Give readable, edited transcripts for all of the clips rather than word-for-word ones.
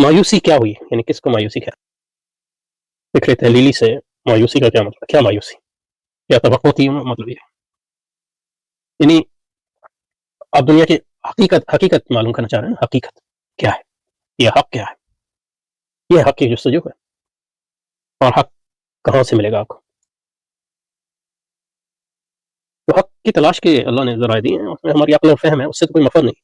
مایوسی کیا ہوئی، یعنی کس کو مایوسی کیا؟ فکر تحلیلی سے مایوسی کا کیا مطلب؟ کیا مایوسی، کیا توقع تھی؟ مطلب یہ یعنی آپ دنیا کی حقیقت معلوم کرنا چاہ رہے ہیں. حقیقت کیا ہے، یہ حق کیا ہے، یہ حق کی جستجو ہے. اور حق کہاں سے ملے گا آپ کو؟ تو حق کی تلاش کے اللہ نے ذرائع دی ہیں، اس میں ہماری عقل و فہم ہے، اس سے تو کوئی مفر نہیں.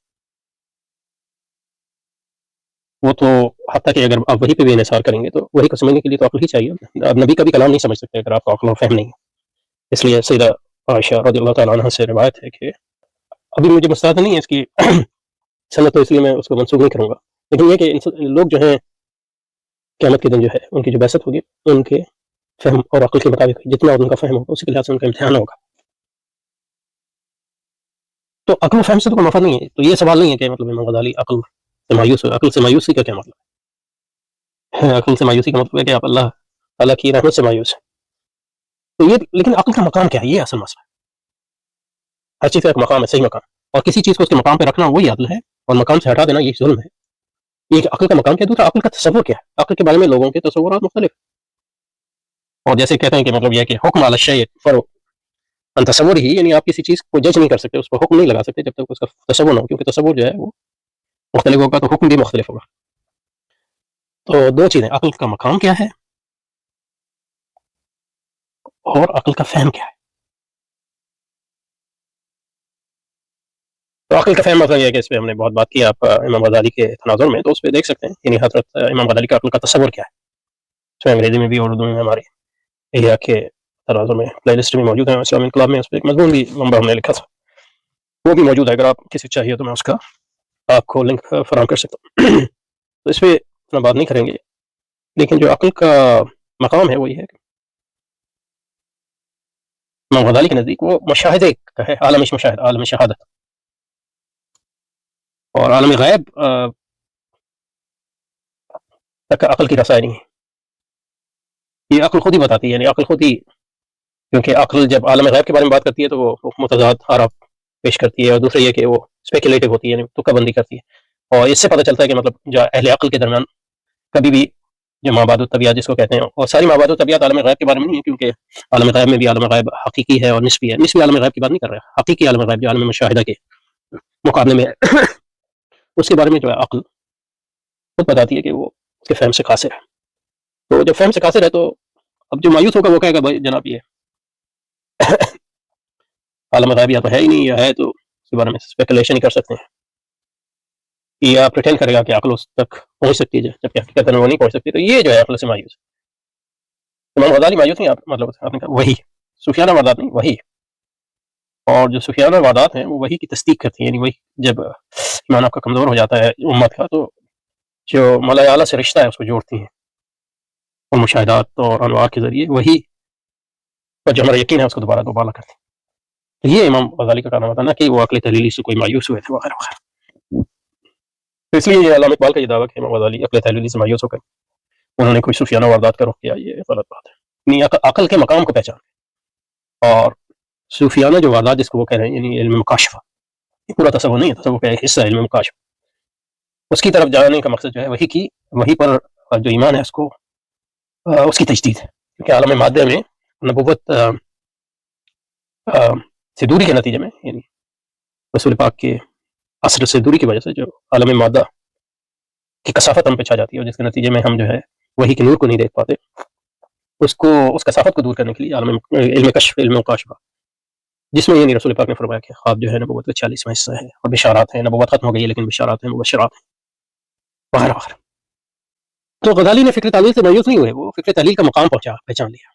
وہ تو حتیٰ کہ اگر آپ وہی پہ بھی انحصار کریں گے تو وہی کو سمجھنے کے لیے تو عقل ہی چاہیے. آپ نبی کا بھی کلام نہیں سمجھ سکتے اگر آپ کو عقل و فہم نہیں ہے. اس لیے سیدہ عائشہ رضی اللہ تعالیٰ عنہ سے روایت ہے کہ ابھی مجھے مستعد نہیں ہے اس کی سند، تو اس لیے میں اس کو منسوخ نہیں کروں گا، لیکن یہ کہ لوگ جو ہیں قیامت کے دن جو ہے ان کی جو بعثت ہوگی ان کے فہم اور عقل کے مطابق جتنا ان کا فہم ہوگا اسی کے لحاظ سے ان کا امتحان ہوگا. تو عقل و فہم سے تو کوئی مفاد نہیں ہے. تو یہ سوال نہیں ہے کہ مطلب امام غزالی عقل سے مایوس ہو. عقل سے مایوسی کا کیا مطلب ہے؟ عقل سے مایوسی کا مطلب ہے کہ آپ اللہ تعالیٰ کی رحمت سے مایوس ہیں. تو یہ لیکن عقل کا مقام کیا ہے؟ یہ اصل مسئلہ ہے. ہر چیز کا ایک مقام ہے، صحیح مقام، اور کسی چیز کو اس کے مقام پہ رکھنا وہی عدل ہے، اور مقام سے ہٹا دینا یہ ظلم ہے. یہ عقل کا مقام کیا ہے. دوسرا عقل کا تصور کیا ہے. عقل کے بارے میں لوگوں کے تصورات مختلف، اور جیسے کہتے ہیں کہ مطلب یہ کہ حکم علی الشیء فرع ان تصور ہی، یعنی آپ کسی چیز کو جج نہیں کر سکتے، اس پر حکم نہیں لگا سکتے جب تک اس کا تصور نہ ہو، کیونکہ تصور جو ہے وہ مختلف ہوگا تو حکم بھی مختلف ہوگا. تو دو چیزیں، عقل کا مقام کیا ہے اور عقل کا فہم کیا ہے. تو عقل کا فہم مطلب یہ ہے کہ اس پہ ہم نے بہت بات کی آپ امام غزالی کے تناظر میں، تو اس پہ دیکھ سکتے ہیں یعنی حضرت امام غزالی کا عقل کا تصور کیا ہے. اس میں انگریزی میں بھی اور اردو میں ہمارے احیاء کے تناظر میں پلے لسٹ میں موجود ہیں. اسلامی انقلاب میں اس پہ ایک مضمون بھی نمبر ہم نے لکھا تھا، وہ بھی موجود ہے. اگر آپ کسی چاہیے تو میں اس کا آپ کو لنک فراہم کر سکتا ہوں. تو اس پہ اتنا بات نہیں کریں گے، لیکن جو عقل کا مقام ہے وہ یہ ہے کہ امام غزالی کے نزدیک وہ مشاہدے کا ہے، عالم مشاہد، عالم شہادت اور عالم غیب تک عقل کی رسائی نہیں ہے. یہ عقل خود ہی بتاتی ہے، یعنی عقل خود ہی، کیونکہ عقل جب عالم غیب کے بارے میں بات کرتی ہے تو وہ متضاد آراء پیش کرتی ہے، اور دوسرا یہ کہ وہ اسپیکولیٹو ہوتی ہے، یعنی تکہ بندی کرتی ہے. اور اس سے پتہ چلتا ہے کہ مطلب جو اہل عقل کے درمیان کبھی بھی جو مابعد الطبیعت جس کو کہتے ہیں، اور ساری مابعد الطبیعت عالم غیب کے بارے میں نہیں ہے، کیونکہ عالم غیب میں بھی عالم غیب حقیقی ہے اور نسبی ہے. نسبی عالم غیب کی بات نہیں کر رہا ہے، حقیقی عالم غیب جو عالم مشاہدہ کے مقابلے میں اس کے بارے میں جو ہے عقل خود بتاتی ہے کہ وہ اس کے فہم سے قاصر ہے. تو جب فہم سے قاصر ہے تو اب جو مایوس ہوگا وہ کہے گا بھائی جناب یہ عالم غیب یا تو ہے ہی نہیں، یا ہے تو اس کے بارے میں اسپیکولیشن ہی کر سکتے ہیں، یا پریٹینڈ کرے گا کہ عقل اس تک پہنچ سکتی ہے جبکہ حقیقت میں وہ نہیں پہنچ سکتی. تو یہ جو ہے عقل سے مایوس. امام غزالی مایوس نہیں، مطلب آپ نے کہا وہی صوفیانہ واردات نہیں، وہی. اور جو صوفیانہ واردات ہیں وہ وہی کی تصدیق کرتی ہیں، یعنی وہی جب ایمان آپ کا کمزور ہو جاتا ہے امت کا تو جو ملائے اعلیٰ سے رشتہ ہے اس کو جوڑتی ہیں اور مشاہدات اور انوار کے ذریعے وہی پر جو ہمارا یقین ہے اس کو دوبارہ دوبالا کرتے ہیں. تو یہ امام غزالی کا کہنا تھا کہ وہ عقل تحلیلی سے کوئی مایوس ہوئے تھے وغیرہ وغیرہ. تو اس لیے یہ علامہ اقبال کا یہ دعویٰ کہ امام غزالی عقل تحلیلی سے مایوس ہو کر انہوں نے کوئی صوفیانہ واردات کا رخ کیا، یہ غلط بات ہے. یعنی عقل کے مقام کو پہچان، اور صوفیانہ جو واردات جس کو وہ کہہ رہے ہیں یعنی علم مکاشفہ، یہ پورا تصور نہیں ہے، تصور کا ایک حصہ ہے علم مکاشفہ. اس کی طرف جانے کا مقصد جو ہے وہی پر جو ایمان ہے اس کو اس کی تجدید ہے، کیونکہ عالم مادہ میں نبوت سے دوری کے نتیجے میں، یعنی رسول پاک کے عصر سے دوری کی وجہ سے جو عالم مادہ کی کثافت ہم پہ چھا جاتی ہے، اور جس کے نتیجے میں ہم جو ہے وہی کے نور کو نہیں دیکھ پاتے، اس کثافت کو دور کرنے کے لیے علم کشف، علم مکاشفہ، جس میں یعنی رسول پاک نے فرمایا کہ خواب جو ہے نبوت کا 40واں حصہ ہے، اور بشارات ہیں. نبوت ختم ہو گئی ہے لیکن بشارات ہیں، مبشرات ہیں وغیرہ وغیرہ. تو غزالی نے فکر تعلیل سے مایوس نہیں ہوئے، وہ فکر تعلیل کا مقام پہچان لیا.